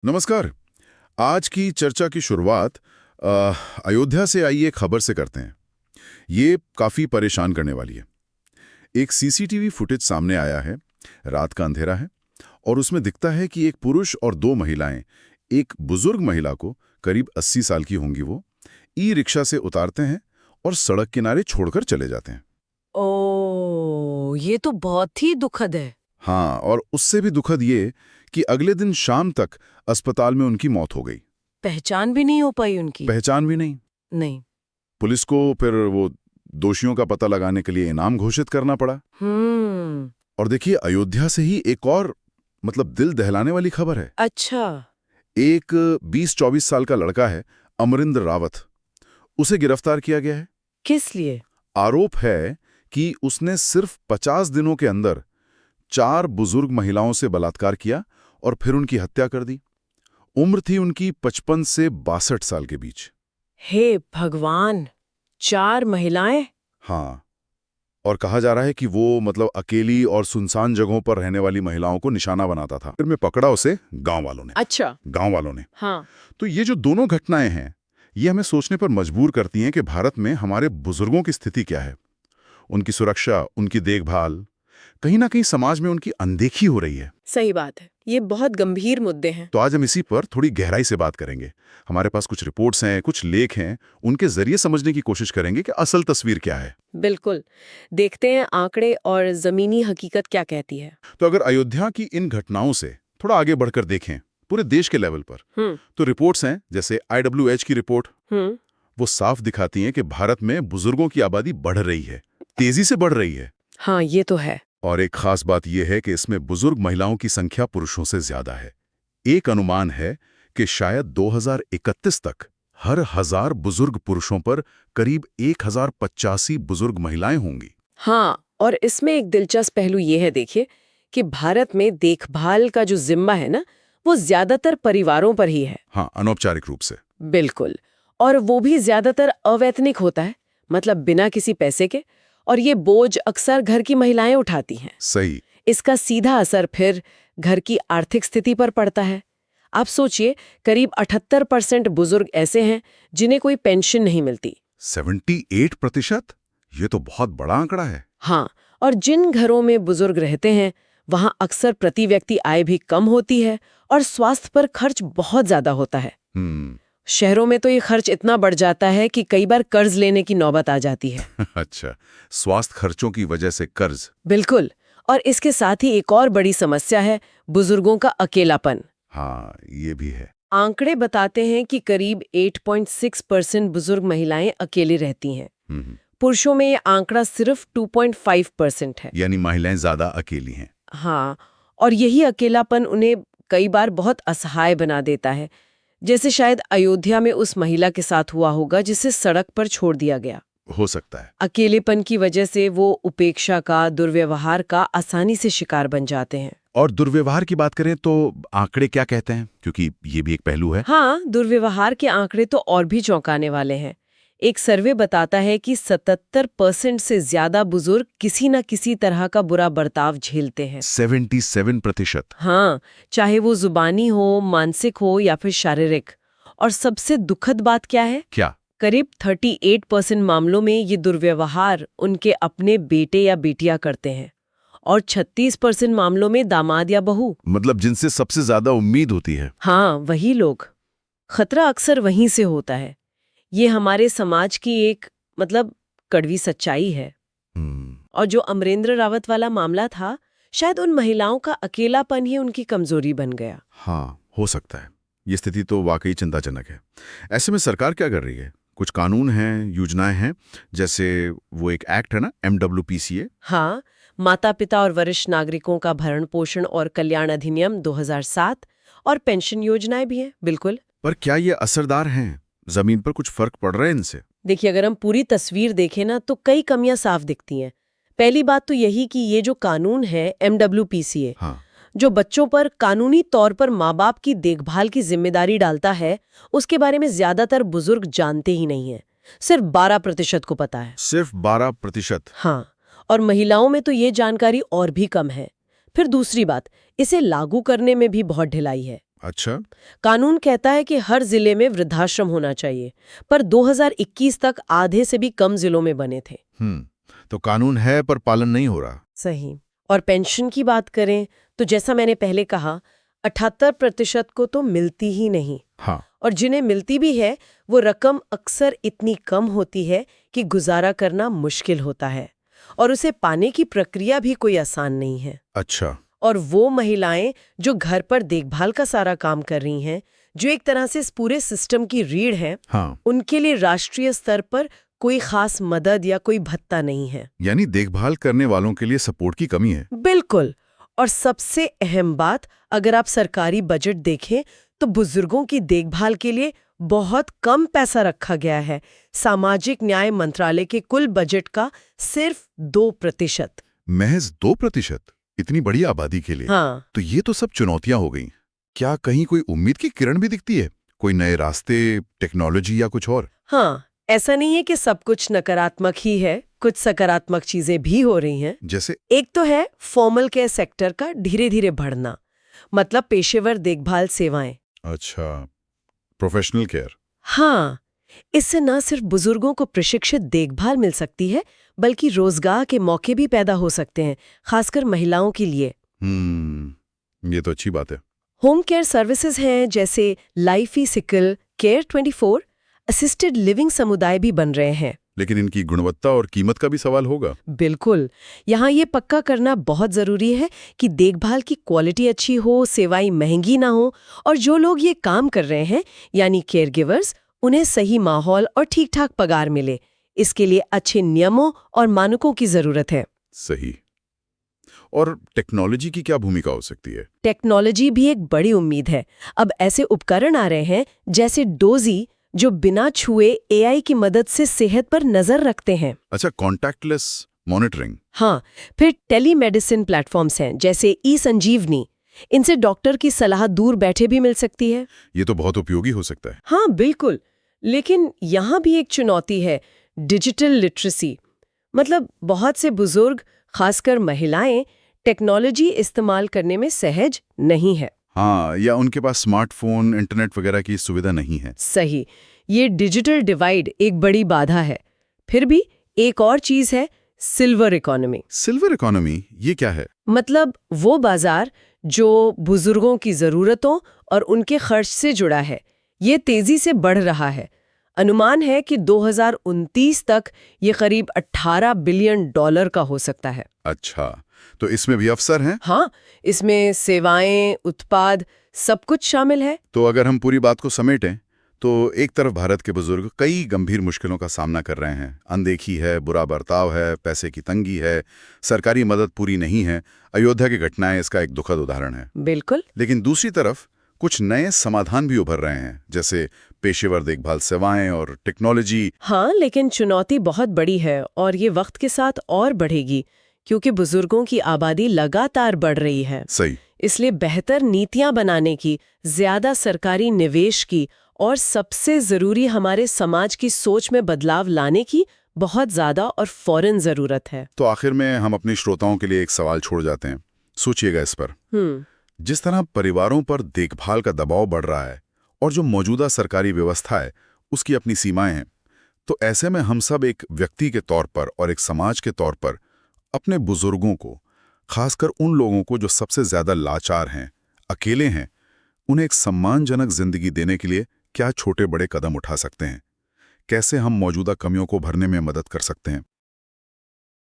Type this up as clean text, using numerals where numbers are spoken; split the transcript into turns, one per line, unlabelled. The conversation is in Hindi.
नमस्कार। आज की चर्चा की शुरुआत अयोध्या से आई एक खबर से करते हैं। ये काफ़ी परेशान करने वाली है। एक सीसीटीवी फुटेज सामने आया है, रात का अंधेरा है और उसमें दिखता है कि एक पुरुष और दो महिलाएं एक बुजुर्ग महिला को, करीब 80 साल की होंगी वो, ई रिक्शा से उतारते हैं और सड़क किनारे छोड़कर चले जाते हैं।
ओह, ये तो बहुत ही दुखद है।
हाँ, और उससे भी दुखद ये कि अगले दिन शाम तक अस्पताल में उनकी मौत हो गई।
पहचान भी नहीं हो पाई उनकी।
पहचान भी नहीं।
नहीं।
पुलिस को फिर वो दोषियों का पता लगाने के लिए इनाम घोषित करना पड़ा। और देखिए, अयोध्या से ही एक और दिल दहलाने वाली खबर है।
अच्छा।
एक 20-24 साल का लड़का है, अमरिंदर रावत। उसे गिरफ्तार किया गया है।
किस लिए?
आरोप है कि उसने सिर्फ 50 दिनों के अंदर 4 बुजुर्ग महिलाओं से बलात्कार किया और फिर उनकी हत्या कर दी। उम्र थी उनकी 55 से 62 साल के बीच।
हे भगवान, 4 महिलाएं?
हाँ, और कहा जा रहा है कि वो अकेली और सुनसान जगहों पर रहने वाली महिलाओं को निशाना बनाता था। फिर में पकड़ा उसे गांव वालों ने।
अच्छा।
गांव वालों ने।
हाँ।
तो ये जो दोनों घटनाएं हैं, ये हमें सोचने पर मजबूर करती हैं कि भारत में हमारे बुजुर्गों की स्थिति क्या है। उनकी सुरक्षा, उनकी देखभाल, कहीं ना कहीं समाज में उनकी अनदेखी हो रही है।
सही बात है, ये बहुत गंभीर मुद्दे हैं।
तो आज हम इसी पर थोड़ी गहराई से बात करेंगे। हमारे पास कुछ रिपोर्ट्स हैं, कुछ लेख हैं, उनके जरिए समझने की कोशिश करेंगे कि असल तस्वीर क्या है।
बिल्कुल। देखते हैं आंकड़े और जमीनी हकीकत क्या कहती है।
तो अगर अयोध्या की इन घटनाओं से थोड़ा आगे बढ़कर देखें, पूरे देश के लेवल पर, तो रिपोर्ट्स हैं, जैसे IWH की रिपोर्ट, वो साफ दिखाती हैं कि भारत में बुजुर्गों की आबादी बढ़ रही है, तेजी से बढ़ रही है।
हाँ, ये तो है।
और एक खास बात यह है कि इसमें बुजुर्ग महिलाओं की संख्या पुरुषों से ज्यादा है। एक अनुमान है कि शायद 2031 तक हर 1000 बुजुर्ग पुरुषों पर करीब 1085 बुजुर्ग महिलाएं होंगी।
हाँ, और इसमें एक दिलचस्प पहलू ये है, देखिए, कि भारत में देखभाल का जो जिम्मा है ना, वो ज्यादातर परिवारों पर ही है।
हाँ, अनौपचारिक रूप से।
बिल्कुल। और वो भी ज्यादातर अवैतनिक होता है, मतलब बिना किसी पैसे के, और ये बोझ अक्सर घर की महिलाएं उठाती हैं।
सही।
इसका सीधा असर फिर घर की आर्थिक स्थिति पर पड़ता है। आप सोचिए, करीब 78% बुजुर्ग ऐसे हैं जिन्हें कोई पेंशन नहीं मिलती।
78%? ये तो बहुत बड़ा आंकड़ा है।
हाँ, और जिन घरों में बुजुर्ग रहते हैं वहां अक्सर प्रति व्यक्ति आय भी कम होती है और स्वास्थ्य पर खर्च बहुत ज्यादा होता है। शहरों में तो ये खर्च इतना बढ़ जाता है कि कई बार कर्ज लेने की नौबत आ जाती है।
अच्छा, स्वास्थ्य खर्चों की वजह से कर्ज।
बिल्कुल। और इसके साथ ही एक और बड़ी समस्या है, बुजुर्गों का अकेलापन।
हाँ, ये भी है।
आंकड़े बताते हैं कि करीब 8.6% बुजुर्ग महिलाएं अकेले रहती हैं। पुरुषों में ये आंकड़ा सिर्फ 2.5% है।
यानी महिलाएं ज्यादा अकेली हैं।
हाँ, और यही अकेलापन उन्हें कई बार बहुत असहाय बना देता है, जैसे शायद अयोध्या में उस महिला के साथ हुआ होगा जिसे सड़क पर छोड़ दिया गया।
हो सकता है।
अकेलेपन की वजह से वो उपेक्षा का, दुर्व्यवहार का आसानी से शिकार बन जाते हैं।
और दुर्व्यवहार की बात करें तो आंकड़े क्या कहते हैं, क्योंकि ये भी एक पहलू है।
हाँ, दुर्व्यवहार के आंकड़े तो और भी चौंकाने वाले हैं। एक सर्वे बताता है कि 77% से ज्यादा बुजुर्ग किसी न किसी तरह का बुरा बर्ताव झेलते हैं।
77%?
हाँ, चाहे वो जुबानी हो, मानसिक हो या फिर शारीरिक। और सबसे दुखद बात क्या है?
क्या?
करीब 38% मामलों में ये दुर्व्यवहार उनके अपने बेटे या बेटियां करते हैं, और 36% मामलों में दामाद या बहू।
जिनसे सबसे ज्यादा उम्मीद होती है।
हाँ, वही लोग। खतरा अक्सर वहीं से होता है। ये हमारे समाज की एक कड़वी सच्चाई है। और जो अमरेंद्र रावत वाला मामला था, शायद उन महिलाओं का अकेलापन ही उनकी कमजोरी बन गया।
हाँ, हो सकता है। ये स्थिति तो वाकई चिंताजनक है। ऐसे में सरकार क्या कर रही है? कुछ कानून हैं, योजनाएं हैं, जैसे वो एक एक्ट है ना, MWPCA।
हाँ, माता पिता और वरिष्ठ नागरिकों का भरण पोषण और कल्याण अधिनियम 2007, और पेंशन योजनाएं भी हैं। बिल्कुल।
पर क्या ये असरदार हैं? जमीन पर कुछ फर्क पड़ रहा है इनसे?
देखिए, अगर हम पूरी तस्वीर देखें ना, तो कई कमियां साफ दिखती हैं। पहली बात तो यही कि ये जो कानून है MWPCA,
हाँ,
जो बच्चों पर कानूनी तौर पर माँ बाप की देखभाल की जिम्मेदारी डालता है, उसके बारे में ज्यादातर बुजुर्ग जानते ही नहीं है। सिर्फ 12% को पता है।
सिर्फ 12%?
हाँ, और महिलाओं में तो ये जानकारी और भी कम है। फिर दूसरी बात, इसे लागू करने में भी बहुत ढिलाई है।
अच्छा।
कानून कहता है कि हर जिले में वृद्धाश्रम होना चाहिए, पर 2021 तक आधे से भी कम जिलों में बने थे।
तो कानून है पर पालन नहीं हो रहा।
सही। और पेंशन की बात करें तो जैसा मैंने पहले कहा, 78% को तो मिलती ही नहीं।
हाँ।
और जिन्हें मिलती भी है वो रकम अक्सर इतनी कम होती है कि गुजारा करना मुश्किल होता है, और उसे पाने की प्रक्रिया भी कोई आसान नहीं है।
अच्छा।
और वो महिलाएं जो घर पर देखभाल का सारा काम कर रही हैं, जो एक तरह से इस पूरे सिस्टम की रीढ़ हैं,
हाँ।
उनके लिए राष्ट्रीय स्तर पर कोई खास मदद या कोई भत्ता नहीं है।
यानी देखभाल करने वालों के लिए सपोर्ट की कमी है।
बिल्कुल। और सबसे अहम बात, अगर आप सरकारी बजट देखें तो बुजुर्गों की देखभाल के लिए बहुत कम पैसा रखा गया है। सामाजिक न्याय मंत्रालय के कुल बजट का सिर्फ 2%।
महज 2%? इतनी बड़ी आबादी के लिए?
हाँ।
तो ये तो सब चुनौतियां हो गईं। क्या कहीं कोई उम्मीद की किरण भी दिखती है? कोई नए रास्ते, टेक्नोलॉजी या कुछ और?
हाँ, ऐसा नहीं है कि सब कुछ नकारात्मक ही है, कुछ सकारात्मक चीजें भी हो रही हैं।
जैसे?
एक तो है फॉर्मल केयर सेक्टर का धीरे धीरे बढ़ना, मतलब पेशेवर देखभाल सेवाएं।
अच्छा, प्रोफेशनल केयर।
हाँ, इससे न सिर्फ बुजुर्गों को प्रशिक्षित देखभाल मिल सकती है, बल्कि रोजगार के मौके भी पैदा हो सकते हैं, खासकर महिलाओं के लिए।
ये तो अच्छी बात है।
होम केयर सर्विसेज हैं जैसे लाइफी सिकल, केयर 24, असिस्टेड लिविंग समुदाय भी बन रहे हैं।
लेकिन इनकी गुणवत्ता और कीमत का भी सवाल होगा।
बिल्कुल। यहाँ ये पक्का करना बहुत जरूरी है कि देखभाल की क्वालिटी अच्छी हो, सेवाएं महंगी ना हो, और जो लोग ये काम कर रहे हैं यानी केयरगिवर्स, उन्हें सही माहौल और ठीक-ठाक पगार मिले। इसके लिए अच्छे नियमों और मानकों की जरूरत है।
सही। और टेक्नोलॉजी की क्या भूमिका हो सकती है?
टेक्नोलॉजी भी एक बड़ी उम्मीद है। अब ऐसे उपकरण आ रहे हैं जैसे डोजी, जो बिना छुए एआई की मदद से सेहत पर नजर रखते हैं।
अच्छा, कॉन्टैक्टलेस मॉनिटरिंग।
हाँ, फिर टेलीमेडिसिन प्लेटफॉर्म्स हैं जैसे ई संजीवनी। इनसे डॉक्टर की सलाह दूर बैठे भी मिल सकती है।
ये तो बहुत उपयोगी हो सकता है।
हाँ बिल्कुल। लेकिन यहाँ भी एक चुनौती है, डिजिटल लिटरेसी। मतलब बहुत से बुजुर्ग, खासकर महिलाएं, टेक्नोलॉजी इस्तेमाल करने में सहज नहीं है।
हाँ, या उनके पास स्मार्टफोन, इंटरनेट वगैरह की सुविधा नहीं है।
सही। ये डिजिटल डिवाइड एक बड़ी बाधा है। फिर भी एक और चीज है, सिल्वर इकोनॉमी।
सिल्वर इकोनॉमी, ये क्या है?
मतलब वो बाजार जो बुजुर्गों की जरूरतों और उनके खर्च से जुड़ा है, ये तेजी से बढ़ रहा है। अनुमान है कि 2029 तक ये करीब $18 बिलियन का हो सकता है।
अच्छा, तो इसमें भी अवसर हैं?
हाँ, इसमें सेवाएं, उत्पाद, सब कुछ शामिल है।
तो अगर हम पूरी बात को समेटें, तो एक तरफ भारत के बुजुर्ग कई गंभीर मुश्किलों का सामना कर रहे हैं। अनदेखी है, बुरा बर्ताव है, पैसे की तंगी है, सरकारी मदद पूरी नहीं है। अयोध्या की घटनाएं इसका एक दुखद उदाहरण है।
बिल्कुल।
लेकिन दूसरी तरफ कुछ नए समाधान भी उभर रहे हैं, जैसे पेशेवर देखभाल सेवाएं और टेक्नोलॉजी।
हाँ, लेकिन चुनौती बहुत बड़ी है और ये वक्त के साथ और बढ़ेगी, क्योंकि बुजुर्गों की आबादी लगातार बढ़ रही है।
सही।
इसलिए बेहतर नीतियां बनाने की, ज्यादा सरकारी निवेश की और सबसे जरूरी हमारे समाज की सोच में बदलाव लाने की बहुत ज्यादा और फौरन जरूरत है।
तो आखिर में हम अपने श्रोताओं के लिए एक सवाल छोड़ जाते हैं, सोचिएगा इस पर। जिस तरह परिवारों पर देखभाल का दबाव बढ़ रहा है और जो मौजूदा सरकारी व्यवस्था है उसकी अपनी सीमाएं हैं, तो ऐसे में हम सब एक व्यक्ति के तौर पर और एक समाज के तौर पर अपने बुजुर्गों को, खासकर उन लोगों को जो सबसे ज्यादा लाचार हैं, अकेले हैं, उन्हें एक सम्मानजनक जिंदगी देने के लिए क्या छोटे बड़े कदम उठा सकते हैं? कैसे हम मौजूदा कमियों को भरने में मदद कर सकते हैं?